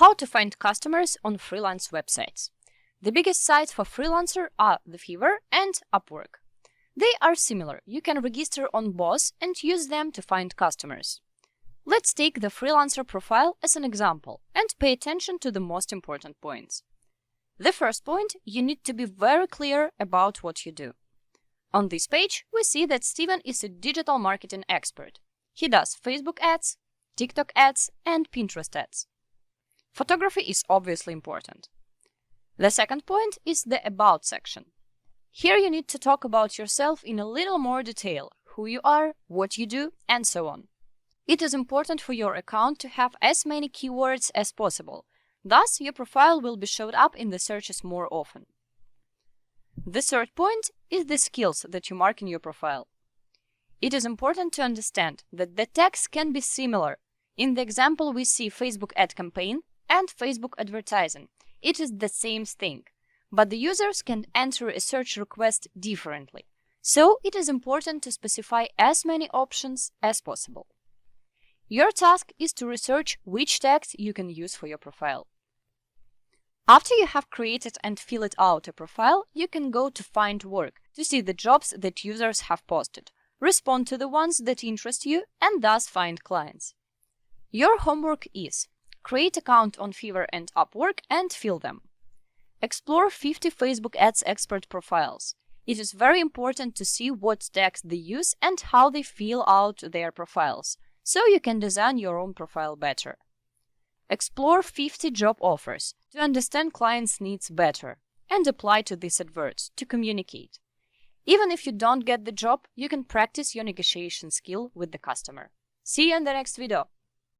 How to find customers on freelance websites. The biggest sites for freelancer are the Fiverr and Upwork. They are similar. You can register on both and use them to find customers. Let's take the freelancer profile as an example and pay attention to the most important points. The first point, you need to be very clear about what you do. On this page, we see that Steven is a digital marketing expert. He does Facebook ads, TikTok ads, and Pinterest ads. Photography is obviously important. The second point is the About section. Here you need to talk about yourself in a little more detail, who you are, what you do, and so on. It is important for your account to have as many keywords as possible. Thus, your profile will be showed up in the searches more often. The third point is the skills that you mark in your profile. It is important to understand that the tags can be similar. In the example, we see Facebook ad campaign and Facebook advertising. It is the same thing, but the users can enter a search request differently. So it is important to specify as many options as possible. Your task is to research which tags you can use for your profile. After you have created and filled out a profile, you can go to Find Work to see the jobs that users have posted, respond to the ones that interest you, and thus find clients. Your homework is: create account on Fiverr and Upwork and fill them. Explore 50 Facebook ads expert profiles. It is very important to see what tags they use and how they fill out their profiles, so you can design your own profile better. Explore 50 job offers to understand clients' needs better and apply to these adverts to communicate. Even if you don't get the job, you can practice your negotiation skill with the customer. See you in the next video.